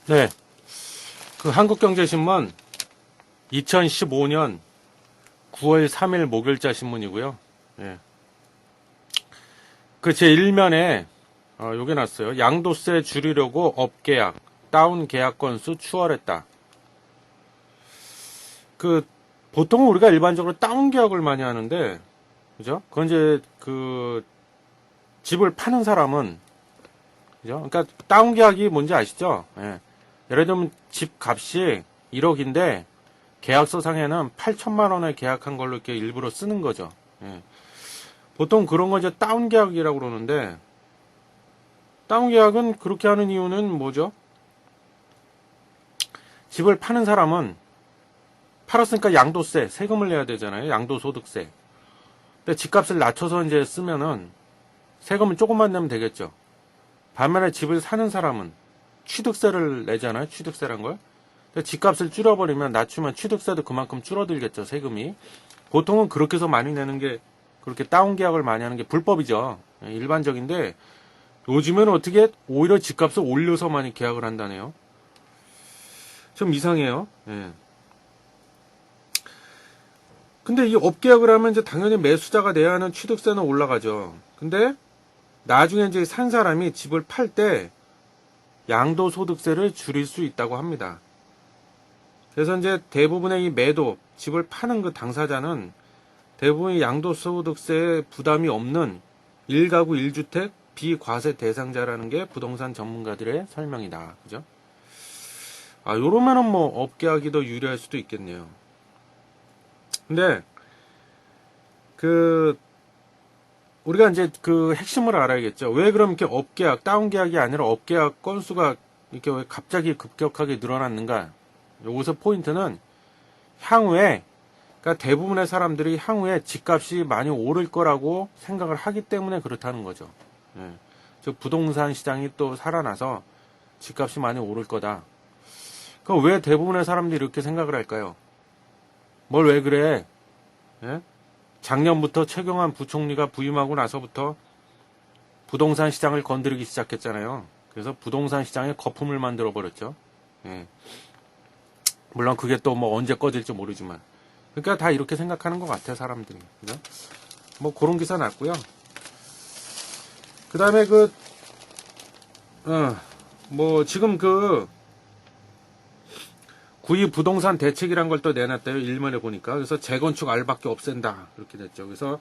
네, 그 한국경제신문 2015년 9월 3일 목요일자 신문이고요. 예. 그 제 1면에 요게 났어요. 양도세 줄이려고 업계약, 다운 계약 건수 추월했다. 그 보통 우리가 일반적으로 다운 계약을 많이 하는데, 그죠? 그건 이제 그 집을 파는 사람은, 그죠? 그러니까 다운 계약이 뭔지 아시죠? 예. 예를 들면 집 값이 1억인데 계약서상에는 8천만 원에 계약한 걸로 이렇게 일부러 쓰는 거죠. 예. 보통 그런 거 이제 다운 계약이라고 그러는데, 다운 계약은 그렇게 하는 이유는 뭐죠? 집을 파는 사람은 팔았으니까 양도세, 세금을 내야 되잖아요. 양도소득세. 근데 집값을 낮춰서 이제 쓰면은 세금은 조금만 내면 되겠죠. 반면에 집을 사는 사람은 취득세를 내잖아요. 취득세란 걸. 근데 집값을 줄여버리면 낮추면 취득세도 그만큼 줄어들겠죠. 세금이. 보통은 그렇게 해서 많이 내는 게, 그렇게 다운 계약을 많이 하는 게 불법이죠. 일반적인데 요즘에는 어떻게 오히려 집값을 올려서 많이 계약을 한다네요. 좀 이상해요. 예. 근데 이 업계약을 하면 이제 당연히 매수자가 내야 하는 취득세는 올라가죠. 근데 나중에 이제 산 사람이 집을 팔 때 양도소득세를 줄일 수 있다고 합니다. 그래서 이제 대부분의 이 매도, 집을 파는 그 당사자는 대부분이 양도소득세에 부담이 없는 1가구 1주택 비과세 대상자라는 게 부동산 전문가들의 설명이다. 그죠? 요러면은 뭐 업계약이 더 유리할 수도 있겠네요. 근데 그 우리가 이제 그 핵심을 알아야겠죠. 왜 그럼 이렇게 업계약, 다운계약이 아니라 업계약 건수가 이렇게 왜 갑자기 급격하게 늘어났는가? 여기서 포인트는 향후에, 그러니까 대부분의 사람들이 향후에 집값이 많이 오를 거라고 생각을 하기 때문에 그렇다는 거죠. 예. 즉 부동산 시장이 또 살아나서 집값이 많이 오를 거다. 그럼 왜 대부분의 사람들이 이렇게 생각을 할까요? 뭘 왜 그래? 예? 작년부터 최경환 부총리가 부임하고 나서부터 부동산 시장을 건드리기 시작했잖아요. 그래서 부동산 시장에 거품을 만들어 버렸죠. 예. 물론 그게 또 뭐 언제 꺼질지 모르지만. 그러니까 다 이렇게 생각하는 것 같아요, 사람들이. 그죠? 뭐 그런 기사 났고요. 그 다음에 뭐 지금 구입 부동산 대책이란 걸 또 내놨대요. 일면에 보니까. 그래서 재건축 알박기 없앤다. 이렇게 됐죠. 그래서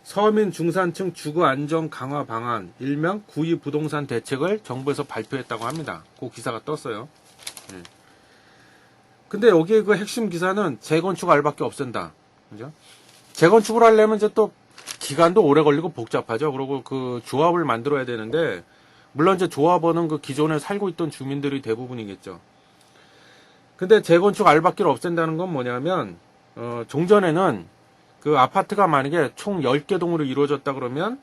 서민 중산층 주거 안정 강화 방안, 일명 구입 부동산 대책을 정부에서 발표했다고 합니다. 그 기사가 떴어요. 예. 근데 여기에 그 핵심 기사는 재건축 알박기 없앤다. 그죠? 재건축을 하려면 이제 또 기간도 오래 걸리고 복잡하죠. 그리고 그 조합을 만들어야 되는데, 물론 이제 조합원은 그 기존에 살고 있던 주민들이 대부분이겠죠. 근데 재건축 알박기를 없앤다는 건 뭐냐면, 종전에는 그 아파트가 만약에 총 10개 동으로 이루어졌다 그러면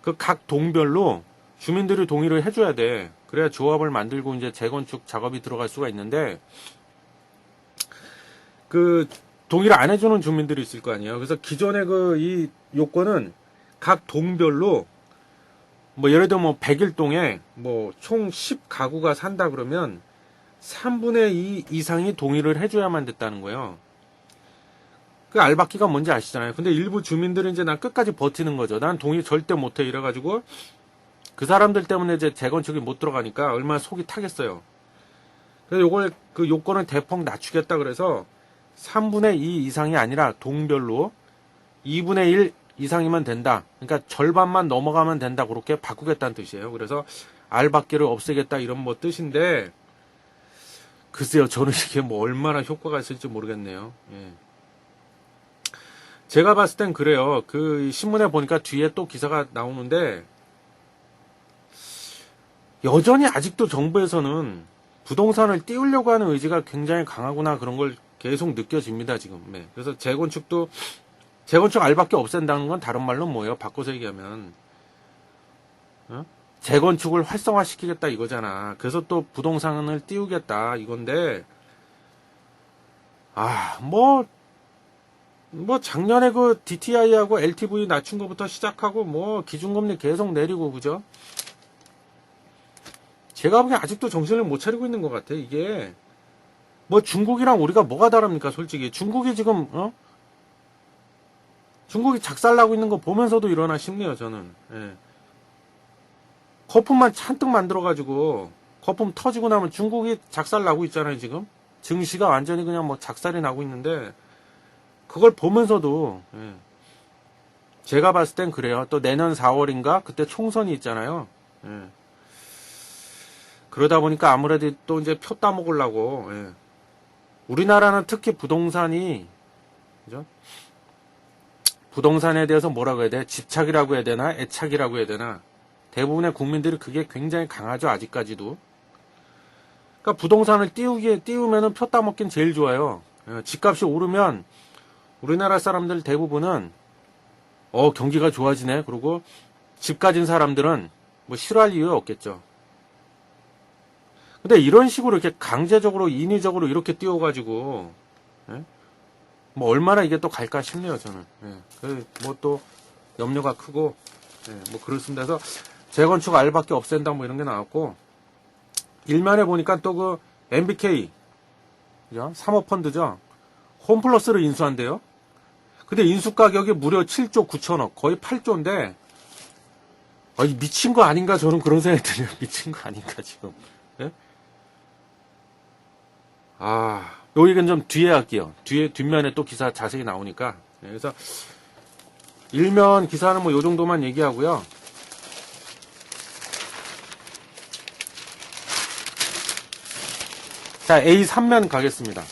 그 각 동별로 주민들이 동의를 해줘야 돼. 그래야 조합을 만들고 이제 재건축 작업이 들어갈 수가 있는데, 그 동의를 안 해주는 주민들이 있을 거 아니에요. 그래서 기존의 이 요건은 각 동별로 뭐 예를 들어 뭐 101동에 뭐 총 10가구가 산다 그러면 3분의 2 이상이 동의를 해줘야만 됐다는 거예요. 그 알박기가 뭔지 아시잖아요. 근데 일부 주민들은 이제 난 끝까지 버티는 거죠. 난 동의 절대 못해 이래가지고 그 사람들 때문에 이제 재건축이 못 들어가니까 얼마나 속이 타겠어요. 그래서 요걸 그 요건을 대폭 낮추겠다 그래서 3분의 2 이상이 아니라 동별로 2분의 1 이상이면 된다. 그러니까 절반만 넘어가면 된다. 그렇게 바꾸겠다는 뜻이에요. 그래서 알박기를 없애겠다 이런 뭐 뜻인데, 글쎄요, 저는 이게 뭐 얼마나 효과가 있을지 모르겠네요. 예. 제가 봤을 땐 그래요. 그 신문에 보니까 뒤에 또 기사가 나오는데, 여전히 아직도 정부에서는 부동산을 띄우려고 하는 의지가 굉장히 강하구나, 그런 걸 계속 느껴집니다, 지금. 네. 그래서 재건축 알박기 없앤다는 건 다른 말로 뭐예요? 바꿔서 얘기하면, 재건축을 활성화시키겠다 이거잖아. 그래서 또 부동산을 띄우겠다 이건데, 뭐 작년에 그 DTI하고 LTV 낮춘 것부터 시작하고 뭐 기준금리 계속 내리고, 그죠? 제가 보기엔 아직도 정신을 못 차리고 있는 것 같아. 이게 뭐 중국이랑 우리가 뭐가 다릅니까? 솔직히 중국이 지금 중국이 작살나고 있는 거 보면서도 일어나 싶네요. 저는. 예. 거품만 잔뜩 만들어가지고 거품 터지고 나면 중국이 작살나고 있잖아요. 지금 증시가 완전히 그냥 뭐 작살이 나고 있는데 그걸 보면서도 제가 봤을 땐 그래요. 또 내년 4월인가 그때 총선이 있잖아요. 그러다 보니까 아무래도 또 이제 표 따먹으려고 우리나라는 특히 부동산이 그죠? 부동산에 대해서 뭐라고 해야 돼? 집착이라고 해야 되나? 애착이라고 해야 되나? 대부분의 국민들이 그게 굉장히 강하죠. 아직까지도. 그러니까 부동산을 띄우면은 표 따먹긴 제일 좋아요. 집값이 오르면 우리나라 사람들 대부분은 경기가 좋아지네. 그리고 집 가진 사람들은 뭐 싫어할 이유가 없겠죠. 근데 이런 식으로 이렇게 강제적으로 인위적으로 이렇게 띄워가지고 뭐 얼마나 이게 또 갈까 싶네요. 저는 뭐 또 염려가 크고 뭐 그렇습니다. 그래서 재건축 알밖에 없앤다 뭐 이런 게 나왔고 일면에 보니까 또 그 MBK 그죠? 사모펀드죠. 홈플러스를 인수한대요. 근데 인수 가격이 무려 7조 9천억 거의 8조인데 미친 거 아닌가 저는 그런 생각이 들어요. 미친 거 아닌가 지금. 요 얘기는 좀 뒤에 할게요. 뒷면에 또 기사 자세히 나오니까. 그래서 일면 기사는 뭐 요 정도만 얘기하고요. 자, A3면 가겠습니다.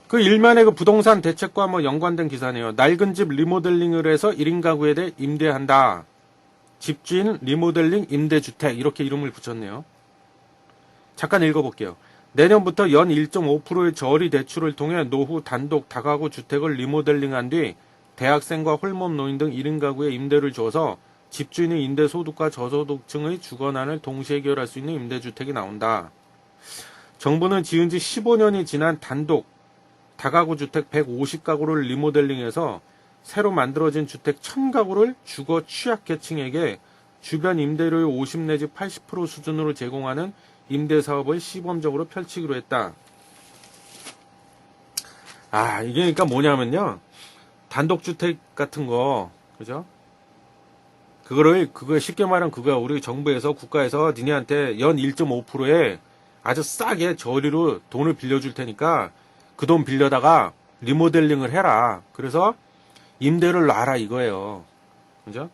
그 일면의 그 부동산 대책과 뭐 연관된 기사네요. 낡은 집 리모델링을 해서 1인 가구에 대해 임대한다. 집주인 리모델링 임대주택 이렇게 이름을 붙였네요. 잠깐 읽어볼게요. 내년부터 연 1.5%의 저리 대출을 통해 노후 단독 다가구 주택을 리모델링한 뒤 대학생과 홀몸 노인 등 1인 가구에 임대를 줘서 집주인의 임대소득과 저소득층의 주거난을 동시에 해결할 수 있는 임대주택이 나온다. 정부는 지은 지 15년이 지난 단독 다가구 주택 150가구를 리모델링해서 새로 만들어진 주택 1000가구를 주거 취약계층에게 주변 임대료의 50 내지 80% 수준으로 제공하는 임대사업을 시범적으로 펼치기로 했다. 이게 그러니까 뭐냐면요. 단독주택 같은 거, 그죠? 그거 쉽게 말하면 그거야. 우리 정부에서, 국가에서 니네한테 연 1.5%에 아주 싸게 저리로 돈을 빌려줄 테니까 그 돈 빌려다가 리모델링을 해라. 그래서 임대를 놔라 이거예요. 그죠?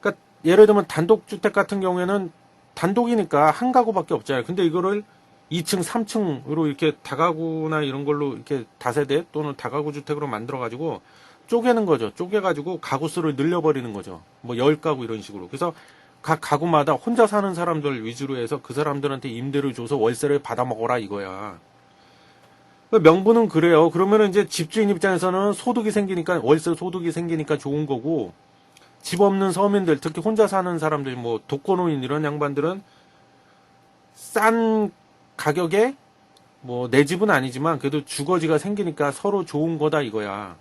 그러니까 예를 들면 단독주택 같은 경우에는 단독이니까 한 가구밖에 없잖아요. 근데 이거를 2층, 3층으로 이렇게 다가구나 이런 걸로 이렇게 다세대 또는 다가구 주택으로 만들어가지고 쪼개는 거죠. 쪼개가지고 가구 수를 늘려버리는 거죠. 뭐 10가구 이런 식으로. 그래서 각 가구마다 혼자 사는 사람들 위주로 해서 그 사람들한테 임대를 줘서 월세를 받아먹어라 이거야. 명분은 그래요. 그러면은 이제 집주인 입장에서는 소득이 생기니까, 월세 소득이 생기니까 좋은 거고, 집 없는 서민들, 특히 혼자 사는 사람들, 뭐 독거노인 이런 양반들은 싼 가격에 뭐 내 집은 아니지만 그래도 주거지가 생기니까 서로 좋은 거다 이거야.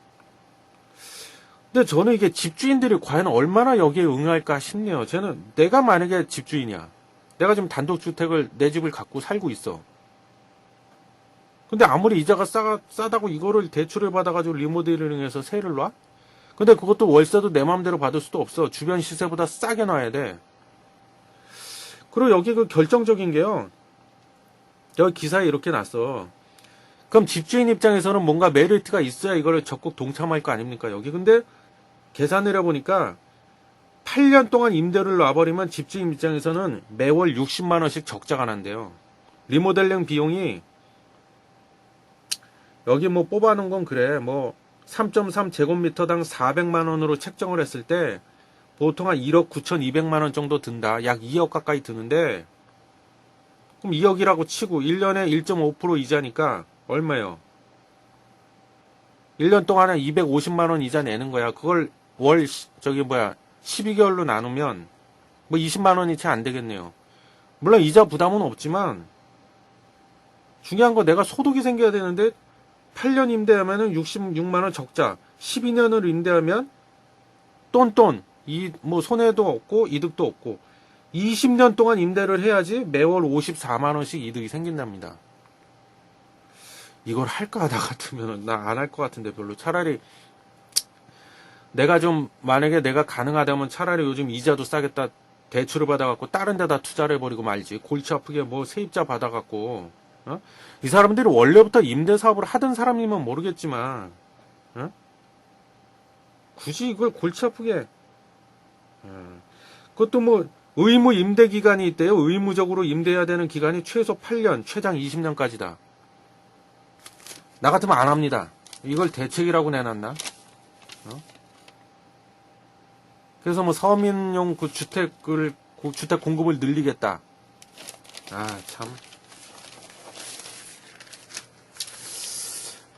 근데 저는 이게 집주인들이 과연 얼마나 여기에 응할까 싶네요. 저는 내가 만약에 집주인이야. 내가 지금 단독주택을 내 집을 갖고 살고 있어. 근데 아무리 이자가 싸다고 이거를 대출을 받아가지고 리모델링해서 세를 놔? 근데 그것도 월세도 내 마음대로 받을 수도 없어. 주변 시세보다 싸게 놔야 돼. 그리고 여기 그 결정적인 게요. 여기 기사에 이렇게 났어. 그럼 집주인 입장에서는 뭔가 메리트가 있어야 이걸 적극 동참할 거 아닙니까? 여기 근데 계산을 해보니까 8년 동안 임대를 놔버리면 집주인 입장에서는 매월 60만원씩 적자가 난대요. 리모델링 비용이 여기 뭐 뽑아놓은 건 그래. 뭐 3.3 제곱미터당 400만원으로 책정을 했을 때 보통 한 1억 9,200만원 정도 든다. 약 2억 가까이 드는데 그럼 2억이라고 치고 1년에 1.5% 이자니까 얼마예요? 1년 동안에 250만원 이자 내는 거야. 그걸 12개월로 나누면 뭐 20만원이 채 안 되겠네요. 물론 이자 부담은 없지만 중요한 거 내가 소득이 생겨야 되는데 8년 임대하면은 66만원 적자, 12년을 임대하면 똔똔, 뭐 손해도 없고 이득도 없고 20년 동안 임대를 해야지 매월 54만 원씩 이득이 생긴답니다. 이걸 할까 나 같으면 나 안 할 것 같은데 별로. 차라리 내가 좀 만약에 내가 가능하다면 차라리 요즘 이자도 싸겠다 대출을 받아갖고 다른 데다 투자를 해버리고 말지. 골치 아프게 뭐 세입자 받아갖고 이 사람들이 원래부터 임대 사업을 하던 사람이면 모르겠지만 굳이 이걸 골치 아프게 그것도 뭐 의무 임대 기간이 있대요. 의무적으로 임대해야 되는 기간이 최소 8년, 최장 20년까지다. 나 같으면 안 합니다. 이걸 대책이라고 내놨나? 그래서 뭐 서민용 그 주택 공급을 늘리겠다. 아, 참.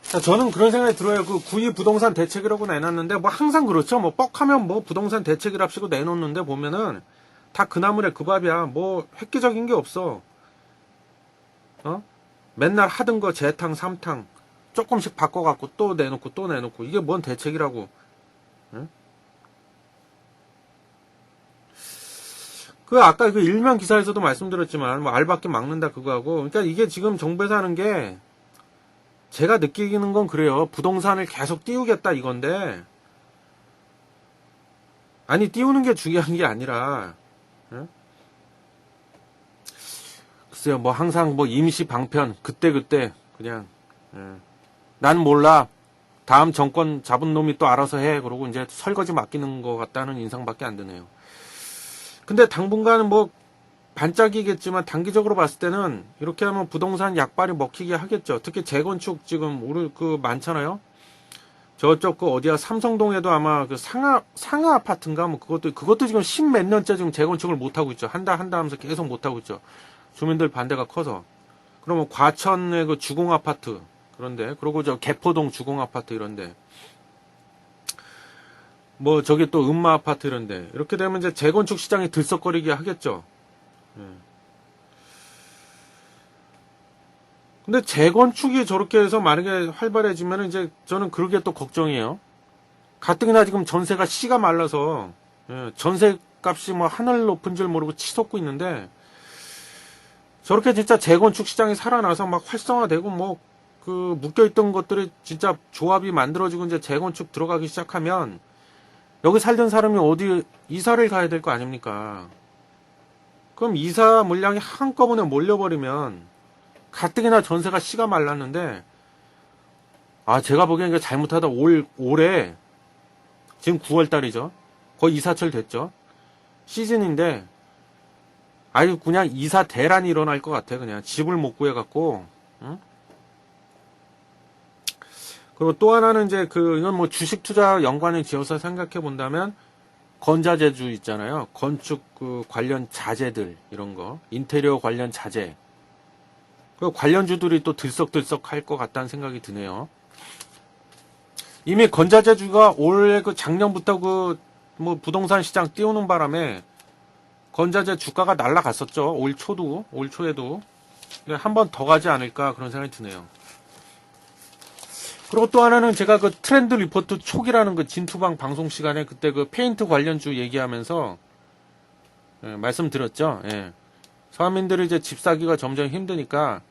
자, 저는 그런 생각이 들어요. 그 구입 부동산 대책이라고 내놨는데, 뭐 항상 그렇죠. 뭐 뻑하면 뭐 부동산 대책이랍시고 내놓는데 보면은 다 그 나물에 그 밥이야. 뭐 획기적인 게 없어. 맨날 하던 거 재탕, 삼탕 조금씩 바꿔갖고 또 내놓고 또 내놓고 이게 뭔 대책이라고. 그 아까 그 일면 기사에서도 말씀드렸지만 뭐 알바끼 막는다 그거하고 그러니까 이게 지금 정부에서 하는 게 제가 느끼는 건 그래요. 부동산을 계속 띄우겠다 이건데 아니 띄우는 게 중요한 게 아니라 글쎄요 뭐 항상 뭐 임시 방편 그때 그냥 난 몰라 다음 정권 잡은 놈이 또 알아서 해 그러고 이제 설거지 맡기는 것 같다는 인상밖에 안 드네요. 근데 당분간은 뭐 반짝이겠지만 단기적으로 봤을 때는 이렇게 하면 부동산 약발이 먹히게 하겠죠. 특히 재건축 지금 우리 그 많잖아요. 저쪽 그 어디야 삼성동에도 아마 그 상하 아파트인가 뭐 그것도 지금 10몇 년째 지금 재건축을 못 하고 있죠. 한다 하면서 계속 못 하고 있죠. 주민들 반대가 커서. 그러면 과천의 그 주공 아파트 그런데 그리고 저 개포동 주공 아파트 이런데 뭐 저기 또 음마 아파트 이런데 이렇게 되면 이제 재건축 시장이 들썩거리게 하겠죠. 근데 재건축이 저렇게 해서 만약에 활발해지면 이제 저는 그러게 또 걱정이에요. 가뜩이나 지금 전세가 씨가 말라서 전세 값이 뭐 하늘 높은 줄 모르고 치솟고 있는데 저렇게 진짜 재건축 시장이 살아나서 막 활성화되고 뭐 그 묶여있던 것들이 진짜 조합이 만들어지고 이제 재건축 들어가기 시작하면 여기 살던 사람이 어디 이사를 가야 될 거 아닙니까? 그럼 이사 물량이 한꺼번에 몰려버리면 가뜩이나 전세가 씨가 말랐는데 제가 보기엔 이게 잘못하다 올해 지금 9월달이죠. 거의 이사철 됐죠. 시즌인데 아주 그냥 이사 대란이 일어날 것 같아. 그냥 집을 못 구해갖고 그리고 또 하나는 이제 이건 뭐 주식 투자 연관을 지어서 생각해 본다면 건자재주 있잖아요. 건축 그 관련 자재들 이런 거, 인테리어 관련 자재. 그 관련주들이 또 들썩들썩 할 것 같다는 생각이 드네요. 이미 건자재주가 올해 그 작년부터 그 뭐 부동산 시장 띄우는 바람에 건자재 주가가 날라갔었죠. 올 초에도 한 번 더 가지 않을까 그런 생각이 드네요. 그리고 또 하나는 제가 그 트렌드 리포트 촉이라는 그 진투방 방송 시간에 그때 그 페인트 관련주 얘기하면서 말씀드렸죠. 서민들이 이제 집 사기가 점점 힘드니까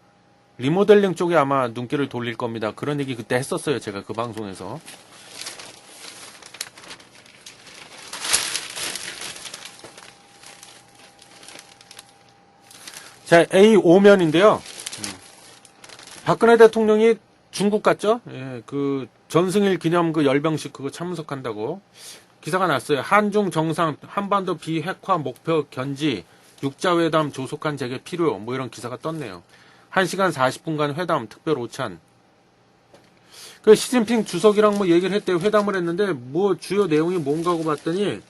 리모델링 쪽에 아마 눈길을 돌릴 겁니다. 그런 얘기 그때 했었어요. 제가 그 방송에서. 자, A5면인데요. 박근혜 대통령이 중국 갔죠? 그 전승일 기념 그 열병식 그거 참석한다고 기사가 났어요. 한중 정상 한반도 비핵화 목표 견지 6자 회담 조속한 재개 필요 뭐 이런 기사가 떴네요. 1시간 40분간 회담 특별 오찬. 그 시진핑 주석이랑 뭐 얘기를 했대요. 회담을 했는데 뭐 주요 내용이 뭔가고 봤더니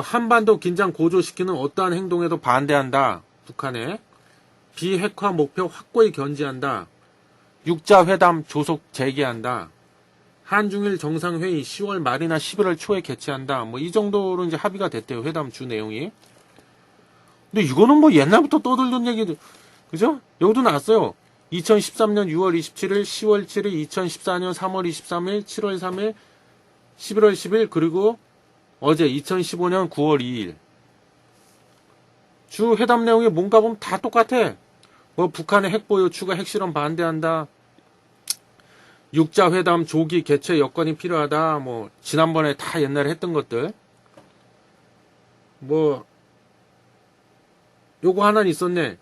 한반도 긴장 고조시키는 어떠한 행동에도 반대한다. 북한에 비핵화 목표 확고히 견지한다. 6자 회담 조속 재개한다. 한중일 정상회의 10월 말이나 11월 초에 개최한다. 뭐 이 정도로 이제 합의가 됐대요. 회담 주 내용이. 근데 이거는 뭐 옛날부터 떠들던 얘기도 그죠? 여기도 나왔어요. 2013년 6월 27일, 10월 7일, 2014년 3월 23일, 7월 3일, 11월 10일 그리고 어제 2015년 9월 2일. 주 회담 내용이 뭔가 보면 다 똑같아. 뭐 북한의 핵보유 추가 핵실험 반대한다. 육자 회담 조기 개최 여건이 필요하다. 뭐 지난번에 다 옛날에 했던 것들. 뭐 요거 하나는 있었네.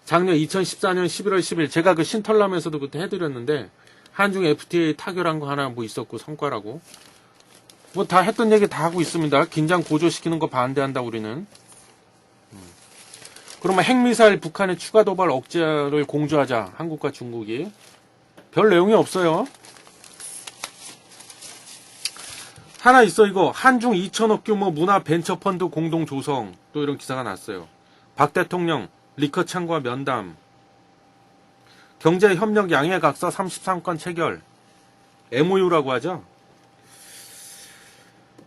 작년 2014년 11월 10일 제가 그 신털람에서도 그때 해드렸는데 한중 FTA 타결한 거 하나 뭐 있었고 성과라고. 뭐 다 했던 얘기 다 하고 있습니다. 긴장 고조시키는 거 반대한다 우리는. 그러면 핵미사일 북한의 추가 도발 억제를 공조하자. 한국과 중국이. 별 내용이 없어요. 하나 있어 이거. 한중 2천억 규모 문화 벤처펀드 공동 조성. 또 이런 기사가 났어요. 박 대통령 리커 창과 면담. 경제협력 양해각서 33건 체결. MOU라고 하죠.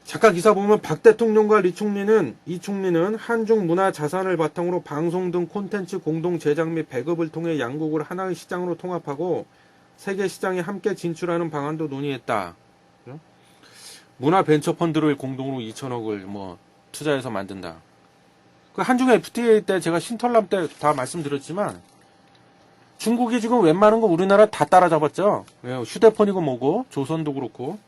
잠깐 기사 보면 박 대통령과 이 총리는 한중 문화 자산을 바탕으로 방송 등 콘텐츠 공동 제작 및 배급을 통해 양국을 하나의 시장으로 통합하고 세계 시장에 함께 진출하는 방안도 논의했다. 문화 벤처 펀드를 공동으로 2천억을 뭐 투자해서 만든다. 그 한중 FTA 때 제가 신털람 때 다 말씀드렸지만 중국이 지금 웬만한 거 우리나라 다 따라잡았죠. 휴대폰이고 뭐고 조선도 그렇고.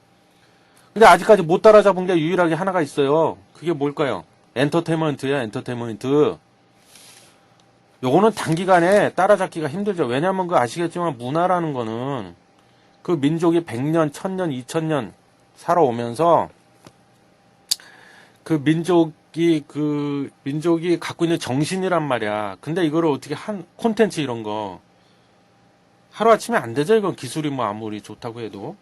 근데 아직까지 못 따라잡은 게 유일하게 하나가 있어요. 그게 뭘까요? 엔터테인먼트야, 엔터테인먼트. 요거는 단기간에 따라잡기가 힘들죠. 왜냐면 그 아시겠지만 문화라는 거는 그 민족이 100년, 1000년, 2000년 살아오면서 그 민족이 갖고 있는 정신이란 말이야. 근데 이거를 어떻게 콘텐츠 이런 거 하루아침에 안 되죠. 이건 기술이 뭐 아무리 좋다고 해도.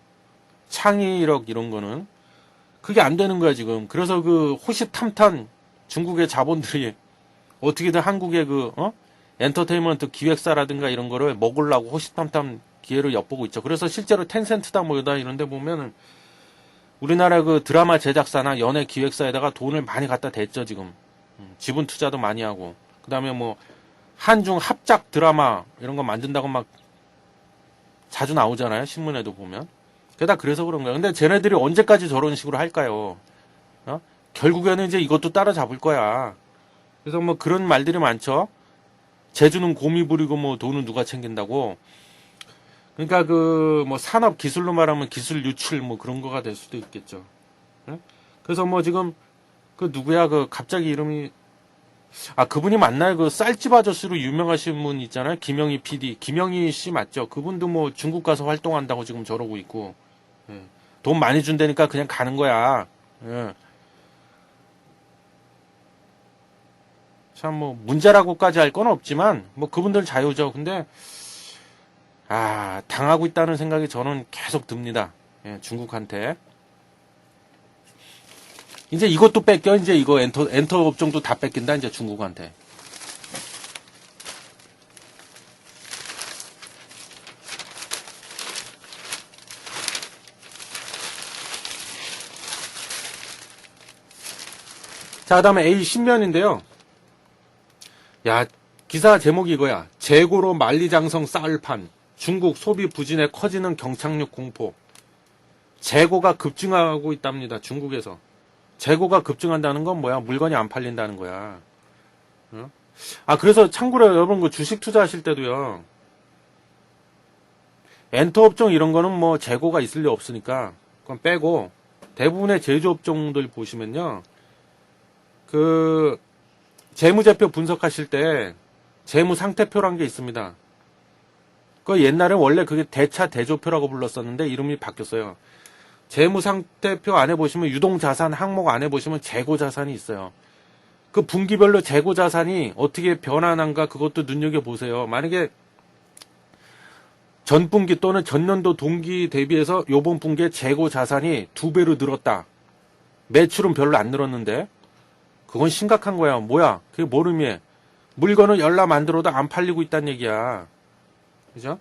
창의력 이런 거는 그게 안 되는 거야 지금. 그래서 그 호시탐탐 중국의 자본들이 어떻게든 한국의 엔터테인먼트 기획사라든가 이런 거를 먹으려고 호시탐탐 기회를 엿보고 있죠. 그래서 실제로 텐센트다 뭐다 이런 데 보면은 우리나라 그 드라마 제작사나 연예 기획사에다가 돈을 많이 갖다 댔죠 지금. 지분 투자도 많이 하고. 그다음에 뭐 한중 합작 드라마 이런 거 만든다고 막 자주 나오잖아요. 신문에도 보면. 게다가 그래서 그런 거야. 근데 쟤네들이 언제까지 저런 식으로 할까요? 결국에는 이제 이것도 따라잡을 거야. 그래서 뭐 그런 말들이 많죠. 제주는 곰이 부리고 뭐 돈은 누가 챙긴다고. 그러니까 그 뭐 산업 기술로 말하면 기술 유출 뭐 그런 거가 될 수도 있겠죠. 그래서 뭐 지금 그 누구야 그 갑자기 이름이 그분이 맞나요? 그 쌀집 아저씨로 유명하신 분 있잖아요. 김영희 PD. 김영희 씨 맞죠? 그분도 뭐 중국 가서 활동한다고 지금 저러고 있고. 돈 많이 준다니까 그냥 가는 거야. 참 뭐 문제라고까지 할 건 없지만 뭐 그분들 자유죠. 근데 당하고 있다는 생각이 저는 계속 듭니다. 중국한테. 이제 이것도 뺏겨. 이제 이거 엔터 업종도 다 뺏긴다. 이제 중국한테. 자, 그 다음에 A 신면인데요. 야, 기사 제목이 이거야. 재고로 만리장성 쌀판. 중국 소비 부진에 커지는 경착륙 공포. 재고가 급증하고 있답니다. 중국에서. 재고가 급증한다는 건 뭐야? 물건이 안 팔린다는 거야. 그래서 참고로 여러분 그 주식 투자하실 때도요. 엔터업종 이런 거는 뭐 재고가 있을 리 없으니까 그건 빼고 대부분의 제조업종들 보시면요. 그 재무제표 분석하실 때 재무상태표라는 게 있습니다. 그 옛날에 원래 그게 대차 대조표라고 불렀었는데 이름이 바뀌었어요. 재무상태표 안에 보시면 유동자산 항목 안에 보시면 재고자산이 있어요. 그 분기별로 재고자산이 어떻게 변화한가 그것도 눈여겨보세요. 만약에 전분기 또는 전년도 동기 대비해서 요번 분기에 재고자산이 2배로 늘었다. 매출은 별로 안 늘었는데 그건 심각한 거야. 뭐야? 그게 뭘 의미해? 물건을 열라 만들어도 안 팔리고 있다는 얘기야. 그죠?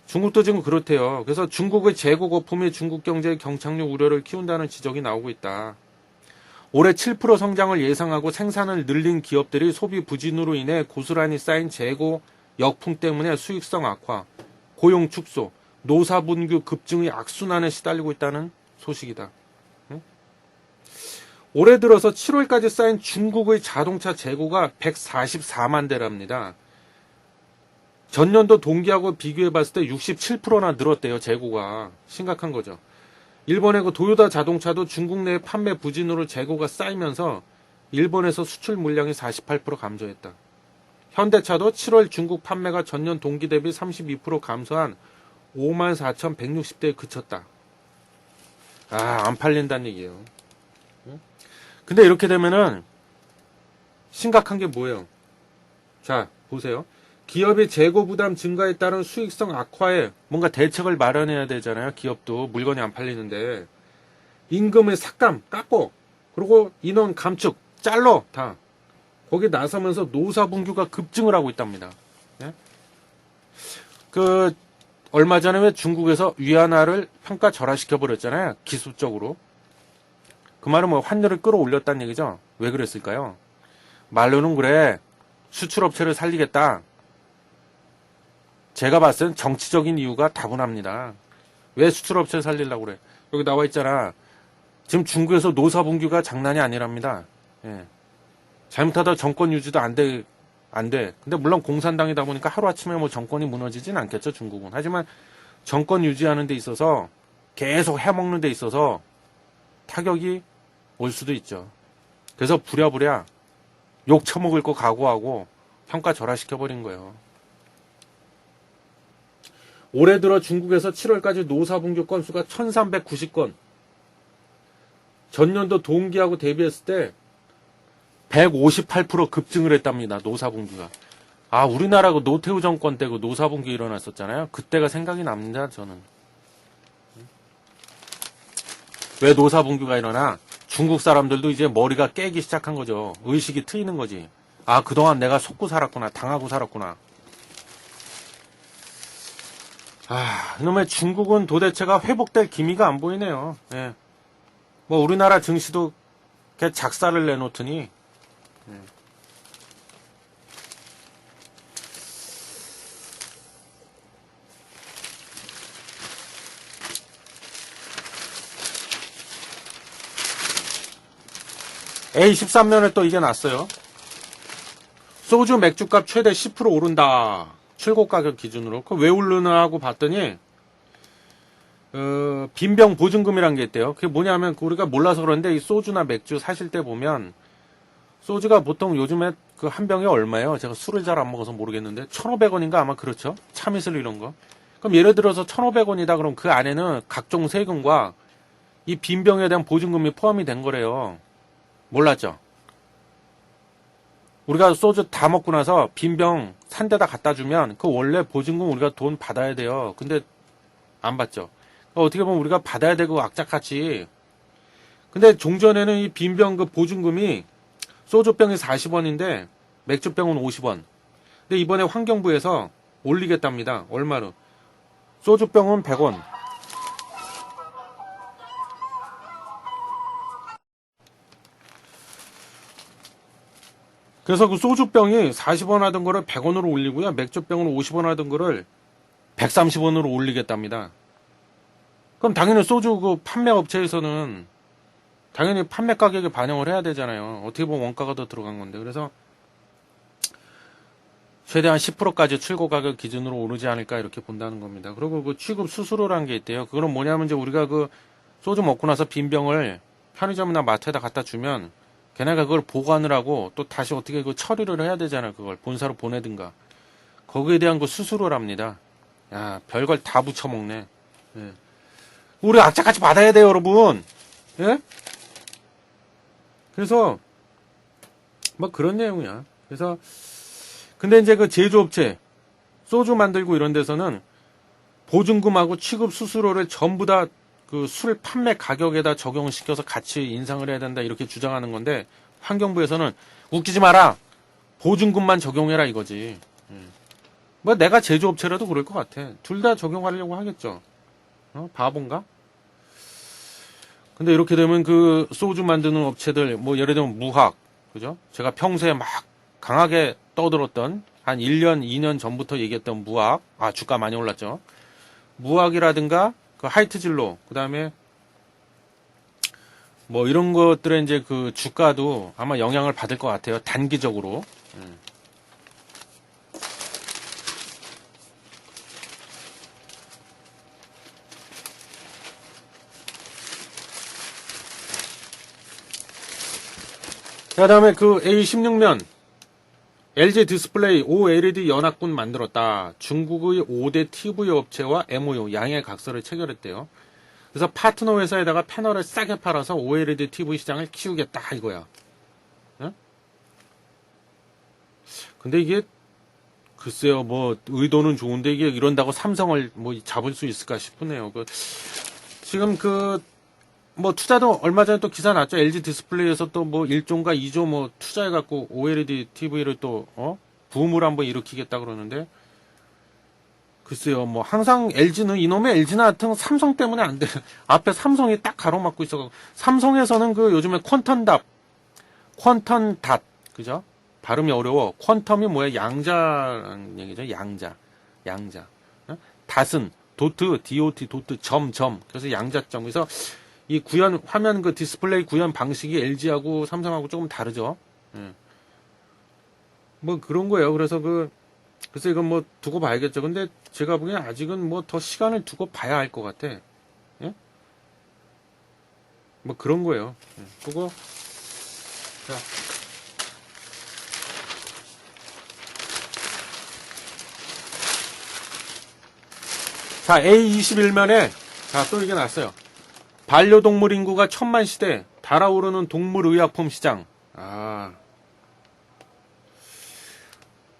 중국도 지금 그렇대요. 그래서 중국의 재고 거품이 중국 경제의 경착륙 우려를 키운다는 지적이 나오고 있다. 올해 7% 성장을 예상하고 생산을 늘린 기업들이 소비 부진으로 인해 고스란히 쌓인 재고 역풍 때문에 수익성 악화, 고용 축소, 노사분규 급증의 악순환에 시달리고 있다는 소식이다. 올해 들어서 7월까지 쌓인 중국의 자동차 재고가 144만 대랍니다. 전년도 동기하고 비교해 봤을 때 67%나 늘었대요, 재고가. 심각한 거죠. 일본의 그 도요타 자동차도 중국 내 판매 부진으로 재고가 쌓이면서 일본에서 수출 물량이 48% 감소했다. 현대차도 7월 중국 판매가 전년 동기 대비 32% 감소한 54,160대에 그쳤다. 안 팔린다는 얘기예요. 근데 이렇게 되면은 심각한 게 뭐예요? 자, 보세요. 기업의 재고 부담 증가에 따른 수익성 악화에 뭔가 대책을 마련해야 되잖아요. 기업도 물건이 안 팔리는데 임금의 삭감 깎고 그리고 인원 감축 잘러 다 거기 나서면서 노사분규가 급증을 하고 있답니다. 예? 그 얼마 전에 왜 중국에서 위안화를 평가 절하시켜 버렸잖아요. 기술적으로. 그 말은 뭐 환율을 끌어올렸다는 얘기죠. 왜 그랬을까요? 말로는 그래. 수출업체를 살리겠다. 제가 봤을 땐 정치적인 이유가 다분합니다. 왜 수출업체를 살리려고 그래? 여기 나와 있잖아. 지금 중국에서 노사분규가 장난이 아니랍니다. 예. 잘못하다 정권 유지도 안 돼. 근데 물론 공산당이다 보니까 하루아침에 뭐 정권이 무너지진 않겠죠, 중국은. 하지만 정권 유지하는 데 있어서 계속 해먹는 데 있어서 타격이 올 수도 있죠. 그래서 부랴부랴 욕 처먹을 거 각오하고 평가 절하시켜버린 거예요. 올해 들어 중국에서 7월까지 노사분규 건수가 1390건. 전년도 동기하고 대비했을 때 158% 급증을 했답니다. 노사분규가. 우리나라 그 노태우 정권 때 그 노사분규 일어났었잖아요. 그때가 생각이 납니다. 저는. 왜 노사분규가 일어나? 중국 사람들도 이제 머리가 깨기 시작한 거죠. 의식이 트이는 거지. 그동안 내가 속고 살았구나. 당하고 살았구나. 이놈의 중국은 도대체가 회복될 기미가 안 보이네요. 예. 뭐 우리나라 증시도 걔 작사를 내놓더니 A13년에 또 이게 났어요. 소주 맥주값 최대 10% 오른다. 출고 가격 기준으로. 그 왜 오르나 하고 봤더니 빈병 보증금이란 게 있대요. 그게 뭐냐면 우리가 몰라서 그런데 이 소주나 맥주 사실 때 보면 소주가 보통 요즘에 그 한 병에 얼마예요? 제가 술을 잘 안 먹어서 모르겠는데 1,500원인가 아마 그렇죠? 참이슬 이런 거. 그럼 예를 들어서 1,500원이다 그럼 그 안에는 각종 세금과 이 빈병에 대한 보증금이 포함이 된 거래요. 몰랐죠? 우리가 소주 다 먹고 나서 빈병 산 데다 갖다 주면 그 원래 보증금 우리가 돈 받아야 돼요. 근데 안 받죠. 어떻게 보면 우리가 받아야 되고 악착같이. 근데 종전에는 이 빈병 그 보증금이 소주병이 40원인데 맥주병은 50원. 근데 이번에 환경부에서 올리겠답니다. 얼마로? 소주병은 100원. 그래서 그 소주병이 40원 하던 거를 100원으로 올리고요. 맥주병은 50원 하던 거를 130원으로 올리겠답니다. 그럼 당연히 소주 그 판매 업체에서는 당연히 판매 가격에 반영을 해야 되잖아요. 어떻게 보면 원가가 더 들어간 건데. 그래서 최대한 10%까지 출고 가격 기준으로 오르지 않을까 이렇게 본다는 겁니다. 그리고 그 취급 수수료라는 게 있대요. 그거는 뭐냐면 이제 우리가 그 소주 먹고 나서 빈 병을 편의점이나 마트에다 갖다 주면 걔네가 그걸 보관을 하고 또 다시 어떻게 그 처리를 해야 되잖아요. 그걸 본사로 보내든가. 거기에 대한 그 수수료랍니다. 야, 별걸 다 붙여먹네. 예. 우리 악착같이 받아야 돼요, 여러분. 예? 그래서 뭐 그런 내용이야. 그래서 근데 이제 그 제조업체 소주 만들고 이런 데서는 보증금하고 취급 수수료를 전부 다 그 술 판매 가격에다 적용을 시켜서 같이 인상을 해야 된다 이렇게 주장하는 건데 환경부에서는 웃기지 마라. 보증금만 적용해라 이거지. 뭐 내가 제조업체라도 그럴 것 같아. 둘 다 적용하려고 하겠죠. 바본가? 근데 이렇게 되면 그 소주 만드는 업체들 뭐 예를 들면 무학 그죠? 제가 평소에 막 강하게 떠들었던 한 1년, 2년 전부터 얘기했던 무학 주가 많이 올랐죠. 무학이라든가 그 하이트진로 그다음에 뭐 이런 것들의 이제 그 주가도 아마 영향을 받을 것 같아요. 단기적으로. 자, 다음에 그 A16면 LG 디스플레이 OLED 연합군 만들었다. 중국의 5대 TV 업체와 MOU 양해 각서를 체결했대요. 그래서 파트너 회사에다가 패널을 싸게 팔아서 OLED TV 시장을 키우겠다 이거야. 응? 근데 이게 글쎄요, 뭐 의도는 좋은데 이게 이런다고 삼성을 뭐 잡을 수 있을까 싶으네요. 지금 뭐 투자도 얼마 전에 또 기사 났죠. LG 디스플레이에서 또 뭐 1조인가 2조 뭐 투자해갖고 OLED TV를 또 붐을 한번 일으키겠다 그러는데 글쎄요, 뭐 항상 LG는 이놈의 LG나 하여튼 삼성 때문에 안 돼. 앞에 삼성이 딱 가로막고 있어가지고 삼성에서는 그 요즘에 퀀텀 닷 그죠? 발음이 어려워. 퀀텀이 뭐야? 양자라는 얘기죠. 양자. 닷은 도트, DOT, 도트, 점. 그래서 양자점. 그래서 이 구현, 화면 그 디스플레이 구현 방식이 LG하고 삼성하고 조금 다르죠. 뭐 그런 거예요. 그래서 글쎄 이건 뭐 두고 봐야겠죠. 근데 제가 보기엔 아직은 뭐 더 시간을 두고 봐야 할 것 같아. 예? 뭐 그런 거예요. 그거, 자. 자, A21면에, 자, 또 이게 났어요. 반려동물 인구가 1000만 시대, 달아오르는 동물의약품 시장.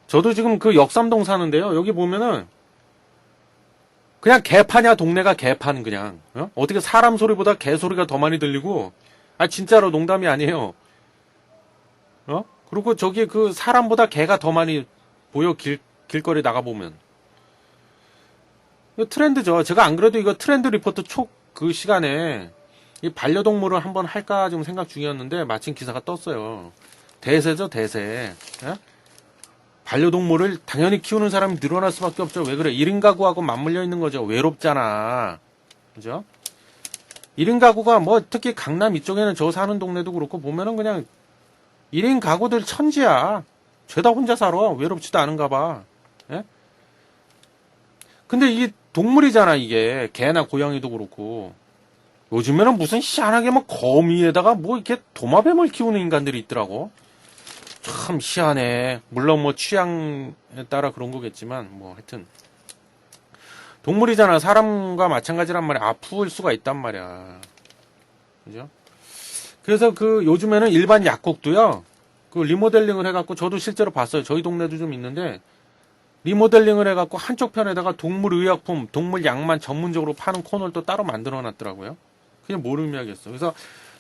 저도 지금 그 역삼동 사는데요. 여기 보면은, 그냥 개파냐, 동네가 개파는 그냥. 어떻게 사람 소리보다 개 소리가 더 많이 들리고, 진짜로 농담이 아니에요. 그리고 저기 그 사람보다 개가 더 많이 보여, 길거리 나가보면. 이거 트렌드죠. 제가 안 그래도 이거 트렌드 리포트 그 시간에 이 반려동물을 한번 할까 좀 생각 중이었는데 마침 기사가 떴어요. 대세죠, 대세. 반려동물을 당연히 키우는 사람이 늘어날 수밖에 없죠. 왜 그래? 1인 가구하고 맞물려 있는 거죠. 외롭잖아. 그죠? 1인 가구가 뭐 특히 강남 이쪽에는 저 사는 동네도 그렇고 보면은 그냥 1인 가구들 천지야. 죄다 혼자 살아. 외롭지도 않은가 봐. 예? 근데 이게 동물이잖아, 이게. 개나 고양이도 그렇고. 요즘에는 무슨 희한하게 뭐 거미에다가 뭐 이렇게 도마뱀을 키우는 인간들이 있더라고. 참 희한해. 물론 뭐 취향에 따라 그런 거겠지만, 뭐 하여튼. 동물이잖아. 사람과 마찬가지란 말이야. 아플 수가 있단 말이야. 그죠? 그래서 요즘에는 일반 약국도요, 리모델링을 해갖고, 저도 실제로 봤어요. 저희 동네도 좀 있는데, 리모델링을 해갖고 한쪽 편에다가 동물의약품, 동물약만 전문적으로 파는 코너를 또 따로 만들어 놨더라고요. 그냥 뭘 의미하겠어. 그래서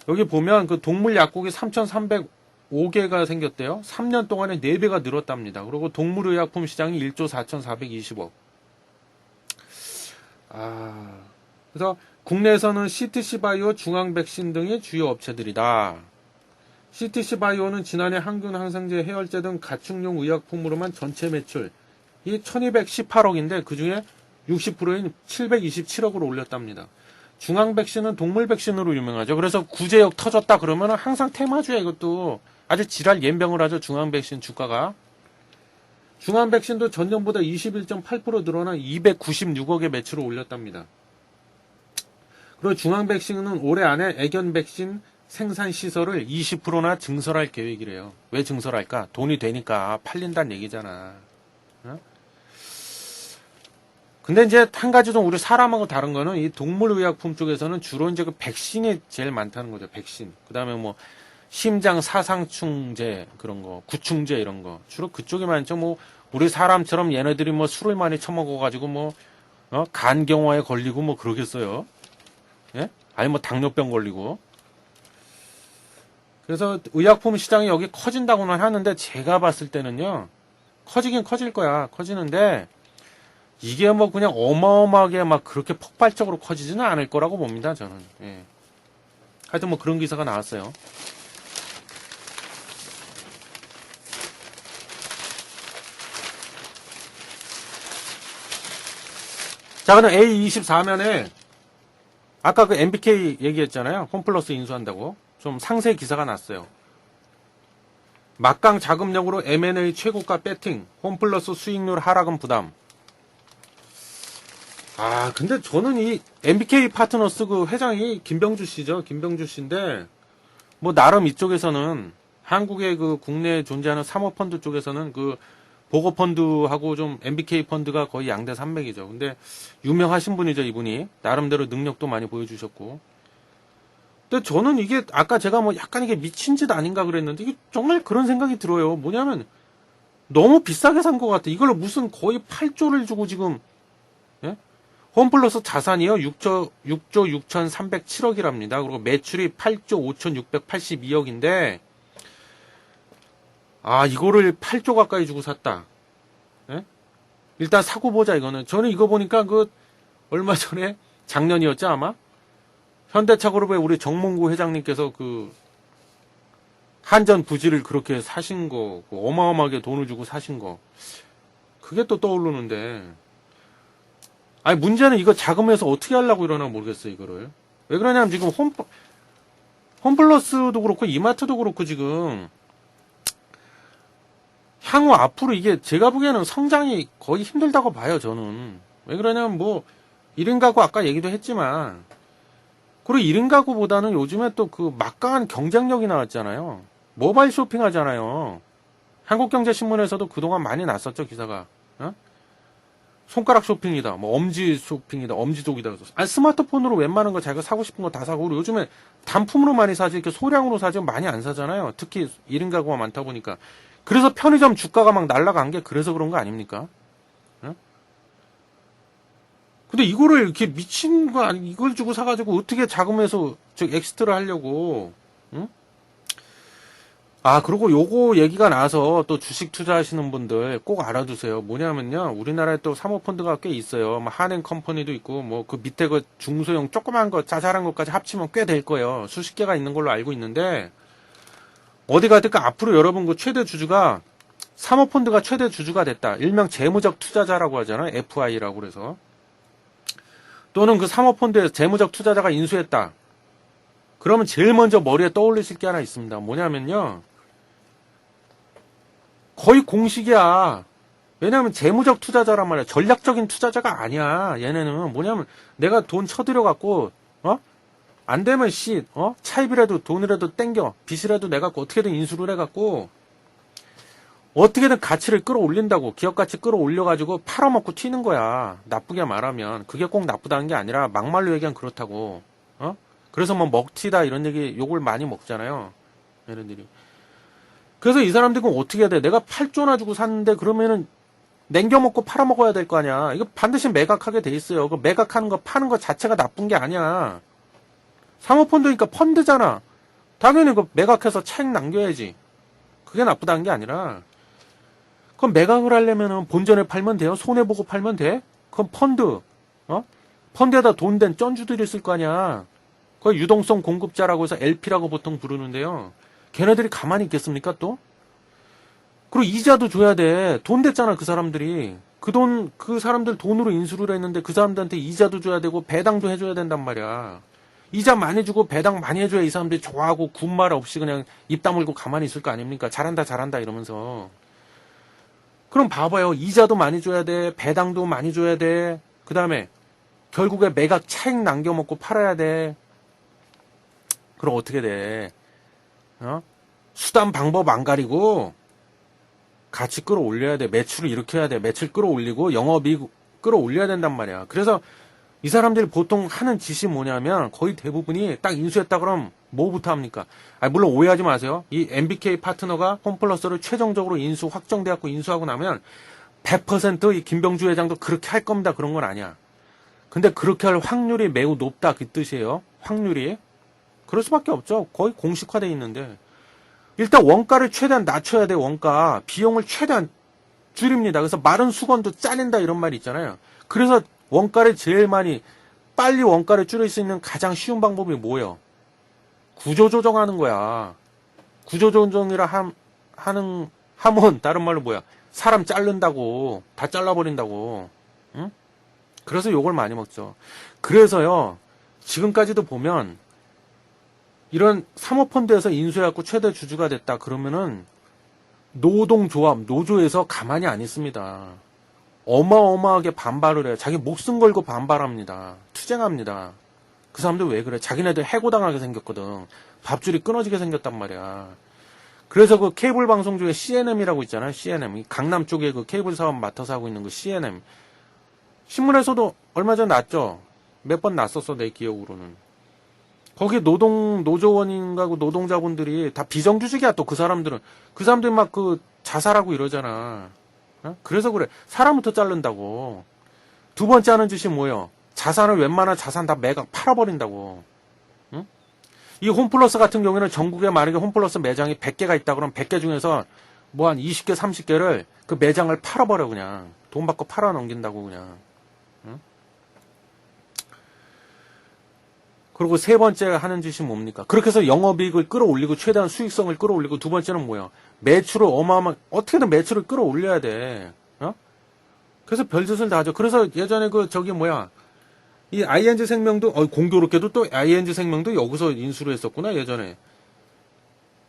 여기 보면 그 동물약국이 3,305개가 생겼대요. 3년 동안에 4배가 늘었답니다. 그리고 동물의약품 시장이 1조 4,420억. 그래서 국내에서는 CTC바이오, 중앙백신 등의 주요 업체들이다. CTC바이오는 지난해 항균, 항생제, 해열제 등 가축용 의약품으로만 전체 매출 이 1218억인데 그 중에 60%인 727억으로 올렸답니다. 중앙백신은 동물백신으로 유명하죠. 그래서 구제역 터졌다 그러면 항상 테마주야. 이것도 아주 지랄 연병을 하죠. 중앙백신 주가가. 중앙백신도 전년보다 21.8% 늘어나 296억의 매출을 올렸답니다. 그리고 중앙백신은 올해 안에 애견백신 생산시설을 20%나 증설할 계획이래요. 왜 증설할까? 돈이 되니까 팔린다는 얘기잖아. 근데 이제 한 가지 좀 우리 사람하고 다른 거는 이 동물의약품 쪽에서는 주로 이제 그 백신이 제일 많다는 거죠. 백신. 그 다음에 뭐 심장 사상충제 그런 거, 구충제 이런 거. 주로 그쪽이 많죠. 뭐 우리 사람처럼 얘네들이 뭐 술을 많이 처먹어가지고 뭐 간경화에 걸리고 뭐 그러겠어요. 예? 아니 뭐 당뇨병 걸리고. 그래서 의약품 시장이 여기 커진다고는 하는데 제가 봤을 때는요. 커지긴 커질 거야. 커지는데 이게 뭐 그냥 어마어마하게 막 그렇게 폭발적으로 커지지는 않을 거라고 봅니다, 저는. 예. 하여튼 뭐 그런 기사가 나왔어요. 자, 그럼 A24면에 아까 그 MBK 얘기했잖아요. 홈플러스 인수한다고. 좀 상세 기사가 났어요. 막강 자금력으로 M&A 최고가 배팅, 홈플러스 수익률 하락은 부담. 아, 근데 저는 이 MBK 파트너스 그 회장이 김병주 씨죠. 김병주 씨인데, 뭐, 나름 이쪽에서는 한국의 그 국내에 존재하는 사모펀드 쪽에서는 그 보고펀드하고 좀 MBK 펀드가 거의 양대 산맥이죠. 근데 유명하신 분이죠, 이분이. 나름대로 능력도 많이 보여주셨고. 근데 저는 이게 아까 제가 뭐 약간 이게 미친 짓 아닌가 그랬는데 이게 정말 그런 생각이 들어요. 뭐냐면 너무 비싸게 산 것 같아. 이걸 무슨 거의 8조를 주고 지금 예? 홈플러스 자산이요 6조 6,307억이랍니다. 그리고 매출이 8조 5,682억인데 아 이거를 8조 가까이 주고 샀다. 예? 일단 사고 보자 이거는. 저는 이거 보니까 그 얼마 전에 작년이었죠 아마 현대차그룹의 우리 정몽구 회장님께서 그 한전 부지를 그렇게 사신 거, 그 어마어마하게 돈을 주고 사신 거, 그게 또 떠오르는데, 아니 문제는 이거 자금에서 어떻게 하려고 이러나 모르겠어요 이거를. 왜 그러냐면 지금 홈플러스도 그렇고 이마트도 그렇고 지금 향후 앞으로 이게 제가 보기에는 성장이 거의 힘들다고 봐요 저는. 왜 그러냐면 뭐 1인 가구 아까 얘기도 했지만. 그리고 1인 가구보다는 요즘에 또 그 막강한 경쟁력이 나왔잖아요. 모바일 쇼핑 하잖아요. 한국경제신문에서도 그동안 많이 났었죠, 기사가. 어? 손가락 쇼핑이다, 뭐 엄지 쇼핑이다, 엄지족이다. 아니, 스마트폰으로 웬만한 거 자기가 사고 싶은 거 다 사고, 그리고 요즘에 단품으로 많이 사지, 이렇게 소량으로 사지 많이 안 사잖아요. 특히 1인 가구가 많다 보니까. 그래서 편의점 주가가 막 날아간 게 그래서 그런 거 아닙니까? 어? 근데 이거를 이렇게 미친 거 아니, 이걸 주고 사가지고 어떻게 자금에서 저 엑스트라 하려고, 응? 아, 그리고 요거 얘기가 나와서 또 주식 투자하시는 분들 꼭 알아두세요. 뭐냐면요. 우리나라에 또 사모펀드가 꽤 있어요. 뭐 한행 컴퍼니도 있고, 뭐 그 밑에 그 중소형 조그만 거, 자잘한 것까지 합치면 꽤 될 거예요. 수십 개가 있는 걸로 알고 있는데, 어디 가든가 앞으로 여러분 그 최대 주주가, 사모펀드가 최대 주주가 됐다. 일명 재무적 투자자라고 하잖아요. FI라고 그래서. 또는 그 사모펀드에 재무적 투자자가 인수했다. 그러면 제일 먼저 머리에 떠올리실 게 하나 있습니다. 뭐냐면요. 거의 공식이야. 왜냐하면 재무적 투자자란 말이야. 전략적인 투자자가 아니야. 얘네는 뭐냐면 내가 돈 쳐들여 갖고 안 되면 차입이라도 돈이라도 땡겨 빚이라도 내갖고 어떻게든 인수를 해갖고 어떻게든 가치를 끌어올린다고. 기업 가치 끌어올려가지고 팔아먹고 튀는 거야. 나쁘게 말하면. 그게 꼭 나쁘다는 게 아니라 막말로 얘기하면 그렇다고. 그래서 뭐 먹튀다 이런 얘기 욕을 많이 먹잖아요. 얘네들이. 그래서 이 사람들이 그럼 어떻게 해야 돼? 내가 8조나 주고 샀는데 그러면은 냉겨먹고 팔아먹어야 될 거 아니야. 이거 반드시 매각하게 돼 있어요. 그 매각하는 거 파는 거 자체가 나쁜 게 아니야. 사모펀드니까 펀드잖아. 당연히 그 매각해서 차익 남겨야지. 그게 나쁘다는 게 아니라 그럼 매각을 하려면은 본전에 팔면 돼요? 손해보고 팔면 돼? 그럼 펀드 펀드에다 돈 된 쩐주들이 있을 거 아니야. 그 유동성 공급자라고 해서 LP라고 보통 부르는데요. 걔네들이 가만히 있겠습니까 또? 그리고 이자도 줘야 돼. 돈 됐잖아 그 사람들이. 그 사람들 돈으로 인수를 했는데 그 사람들한테 이자도 줘야 되고 배당도 해줘야 된단 말이야. 이자 많이 주고 배당 많이 해줘야 이 사람들이 좋아하고 군말 없이 그냥 입 다물고 가만히 있을 거 아닙니까? 잘한다 잘한다 이러면서. 그럼 봐봐요. 이자도 많이 줘야 돼. 배당도 많이 줘야 돼. 그 다음에 결국에 매각 차익 남겨먹고 팔아야 돼. 그럼 어떻게 돼? 수단 방법 안 가리고 가치 끌어올려야 돼. 매출을 일으켜야 돼. 매출 끌어올리고 영업이익 끌어올려야 된단 말이야. 그래서 이 사람들이 보통 하는 짓이 뭐냐면 거의 대부분이 딱 인수했다 그러면 뭐부터 합니까? 물론 오해하지 마세요. 이 MBK 파트너가 홈플러스를 최종적으로 확정돼갖고 인수하고 나면 100%이 김병주 회장도 그렇게 할 겁니다. 그런 건 아니야. 근데 그렇게 할 확률이 매우 높다 그 뜻이에요. 확률이. 그럴 수밖에 없죠. 거의 공식화돼 있는데. 일단 원가를 최대한 낮춰야 돼. 원가. 비용을 최대한 줄입니다. 그래서 마른 수건도 짜낸다 이런 말이 있잖아요. 그래서 원가를 제일 많이 빨리 원가를 줄일 수 있는 가장 쉬운 방법이 뭐예요? 구조조정하는 거야. 구조조정이라 하면 다른 말로 뭐야? 사람 자른다고. 다 잘라버린다고. 응? 그래서 욕을 많이 먹죠. 그래서요. 지금까지도 보면 이런 사모펀드에서 인수해갖고 최대 주주가 됐다 그러면은 노동조합, 노조에서 가만히 안 있습니다. 어마어마하게 반발을 해요. 자기 목숨 걸고 반발합니다. 투쟁합니다. 그 사람들 왜 그래? 자기네들 해고당하게 생겼거든. 밥줄이 끊어지게 생겼단 말이야. 그래서 그 케이블 방송 중에 CNM이라고 있잖아요. CNM. 강남 쪽에 그 케이블 사업 맡아서 하고 있는 그 CNM. 신문에서도 얼마 전 났죠. 몇 번 났었어, 내 기억으로는. 거기 노조원인가 그 노동자분들이 다 비정규직이야, 또 그 사람들은. 그 사람들 막 그 자살하고 이러잖아. 어? 그래서 그래. 사람부터 자른다고. 두 번째 하는 짓이 뭐예요? 자산을 웬만한 자산 다 매각 팔아버린다고. 응? 이 홈플러스 같은 경우에는 전국에 만약에 홈플러스 매장이 100개가 있다 그러면 100개 중에서 뭐 한 20개, 30개를 그 매장을 팔아버려 그냥. 돈 받고 팔아 넘긴다고 그냥. 응? 그리고 세 번째 하는 짓이 뭡니까? 그렇게 해서 영업이익을 끌어올리고 최대한 수익성을 끌어올리고 두 번째는 뭐야? 매출을 어떻게든 매출을 끌어올려야 돼. 어? 그래서 별짓을 다 하죠. 그래서 예전에 이 ING 생명도, 공교롭게도 또 ING 생명도 여기서 인수를 했었구나, 예전에.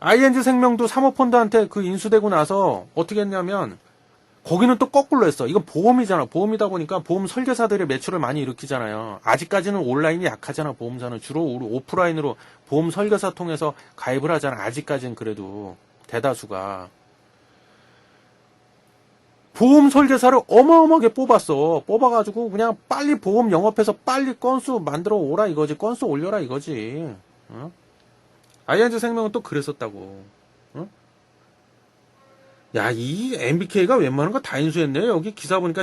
ING 생명도 사모펀드한테 그 인수되고 나서 어떻게 했냐면, 거기는 또 거꾸로 했어. 이건 보험이잖아. 보험이다 보니까 보험 설계사들의 매출을 많이 일으키잖아요. 아직까지는 온라인이 약하잖아, 보험사는. 주로 우리 오프라인으로 보험 설계사 통해서 가입을 하잖아. 아직까지는 그래도. 대다수가. 보험 설계사를 어마어마하게 뽑았어. 뽑아가지고 그냥 빨리 보험 영업해서 빨리 건수 만들어 오라 이거지. 건수 올려라 이거지. 어? ING 생명은 또 그랬었다고. 어? 야, 이 MBK가 웬만한 거 다 인수했네. 여기 기사 보니까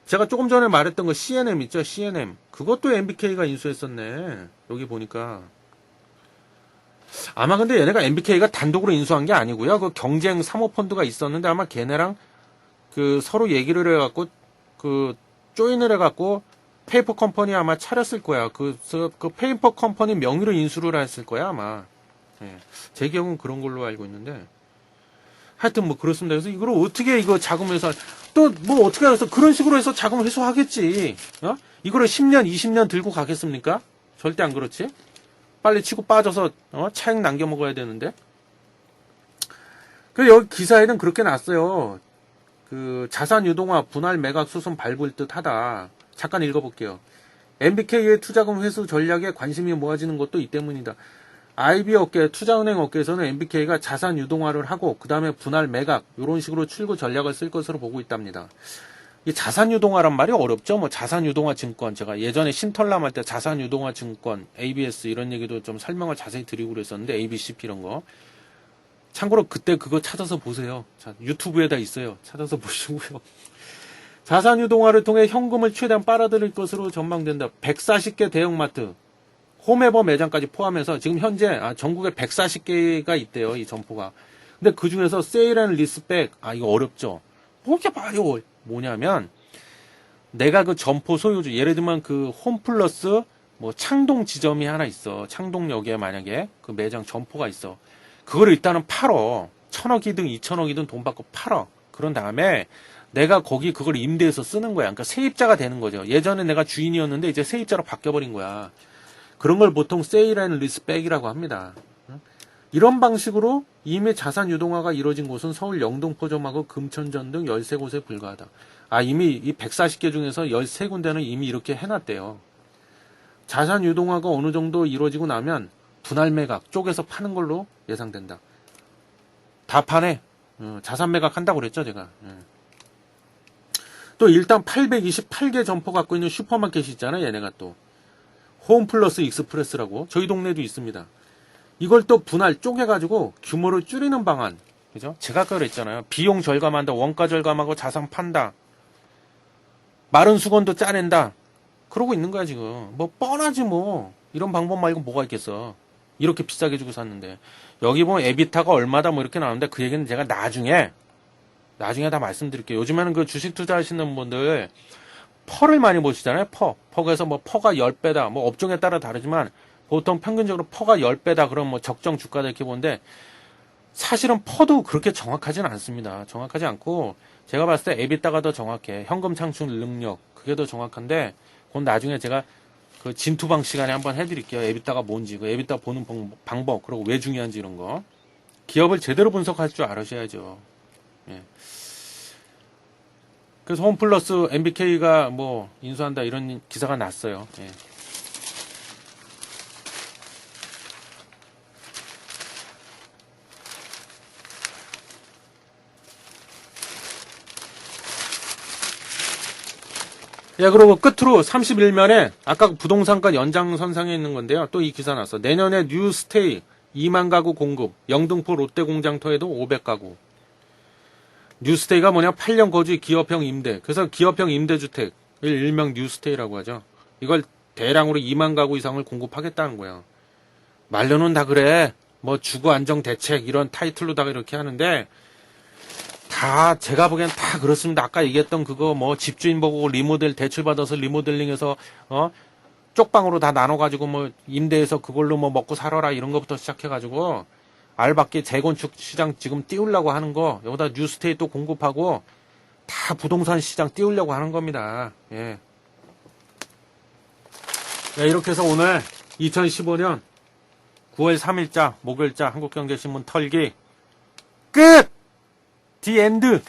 제가 조금 전에 말했던 거 CNM 있죠. CNM. 그것도 MBK가 인수했었네. 여기 보니까. 아마 근데 얘네가 MBK가 단독으로 인수한 게 아니고요. 그 경쟁 사모펀드가 있었는데 아마 걔네랑 그 서로 얘기를 해갖고 그 조인을 해갖고 페이퍼 컴퍼니 아마 차렸을 거야. 그 페이퍼 컴퍼니 명의로 인수를 했을 거야 아마. 예. 제 기억은 그런 걸로 알고 있는데 하여튼 뭐 그렇습니다. 그래서 이걸 어떻게 이거 자금 회수 또 뭐 어떻게 해서 그런 식으로 해서 자금 회수하겠지. 어? 이거를 10년 20년 들고 가겠습니까? 절대 안 그렇지. 빨리 치고 빠져서 차익 남겨 먹어야 되는데. 그 여기 기사에는 그렇게 났어요. 그 자산 유동화 분할 매각 수순 밟을 듯 하다. 잠깐 읽어볼게요. MBK의 투자금 회수 전략에 관심이 모아지는 것도 이 때문이다. IB 업계, 투자은행 업계에서는 MBK가 자산 유동화를 하고 그 다음에 분할 매각 이런 식으로 출구 전략을 쓸 것으로 보고 있답니다. 이 자산 유동화란 말이 어렵죠. 뭐 자산 유동화 증권 제가 예전에 신털람 할 때 자산 유동화 증권 ABS 이런 얘기도 좀 설명을 자세히 드리고 그랬었는데 ABCP 이런 거. 참고로 그때 그거 찾아서 보세요. 자, 유튜브에다 있어요. 찾아서 보시고요. 자산 유동화를 통해 현금을 최대한 빨아들일 것으로 전망된다. 140개 대형마트, 홈에버 매장까지 포함해서 지금 현재 전국에 140개가 있대요. 이 점포가. 근데 그 중에서 세일 앤 리스백, 이거 어렵죠. 뭐게 봐요. 뭐냐면 내가 그 점포 소유주, 예를 들면 그 홈플러스 뭐 창동 지점이 하나 있어. 창동역에 만약에 그 매장 점포가 있어. 그거를 일단은 팔어. 1,000억이든 2,000억이든 돈 받고 팔어. 그런 다음에 내가 거기 그걸 임대해서 쓰는 거야. 그러니까 세입자가 되는 거죠. 예전에 내가 주인이었는데 이제 세입자로 바뀌어버린 거야. 그런 걸 보통 세일 앤 리스백이라고 합니다. 이런 방식으로 이미 자산 유동화가 이루어진 곳은 서울 영등포점하고 금천전 등 13곳에 불과하다. 이미 이 140개 중에서 13군데는 이미 이렇게 해놨대요. 자산 유동화가 어느 정도 이루어지고 나면 분할 매각 쪼개서 파는 걸로 예상된다. 다 파네. 자산 매각한다고 그랬죠, 제가. 또 일단 828개 점포 갖고 있는 슈퍼마켓이 있잖아요, 얘네가 또. 홈플러스 익스프레스라고. 저희 동네도 있습니다. 이걸 또 분할 쪼개가지고 규모를 줄이는 방안. 그죠? 제가 아까 그랬잖아요. 비용 절감한다, 원가 절감하고 자산 판다. 마른 수건도 짜낸다. 그러고 있는 거야, 지금. 뭐, 뻔하지, 뭐. 이런 방법 말고 뭐가 있겠어. 이렇게 비싸게 주고 샀는데. 여기 보면 에비타가 얼마다 뭐 이렇게 나오는데 그 얘기는 제가 나중에 다 말씀드릴게요. 요즘에는 그 주식 투자하시는 분들 퍼를 많이 보시잖아요. 퍼에서 뭐 퍼가 10배다. 뭐 업종에 따라 다르지만 보통 평균적으로 퍼가 10배다. 그럼 뭐 적정 주가다 이렇게 보는데 사실은 퍼도 그렇게 정확하진 않습니다. 정확하지 않고 제가 봤을 때 에비타가 더 정확해. 현금 창출 능력. 그게 더 정확한데 그건 나중에 제가 그 진투방 시간에 한번 해드릴게요. 에비타가 뭔지, 그 에비타 보는 방법, 그리고 왜 중요한지 이런 거. 기업을 제대로 분석할 줄 알으셔야죠. 예. 그래서 홈플러스 MBK가 뭐 인수한다 이런 기사가 났어요. 예. 야, 그리고 끝으로 31면에 아까 부동산가 연장선상에 있는 건데요. 또 이 기사 났어. 내년에 뉴스테이 2만 가구 공급, 영등포 롯데공장터에도 500가구. 뉴스테이가 뭐냐? 8년 거주 기업형 임대. 그래서 기업형 임대주택을 일명 뉴스테이라고 하죠. 이걸 대량으로 2만 가구 이상을 공급하겠다는 거예요. 말로는 다 그래. 뭐 주거 안정 대책 이런 타이틀로다가 이렇게 하는데 다 제가 보기엔 다 그렇습니다. 아까 얘기했던 그거 뭐 집주인 보고 리모델 대출받아서 리모델링해서 쪽방으로 다 나눠가지고 뭐 임대해서 그걸로 뭐 먹고 살아라 이런 것부터 시작해가지고 알밖에 재건축 시장 지금 띄우려고 하는 거 여기다 뉴스테이 또 공급하고 다 부동산 시장 띄우려고 하는 겁니다. 예. 네, 이렇게 해서 오늘 2015년 9월 3일자 목요일자 한국경제신문 털기 끝! 디 엔드!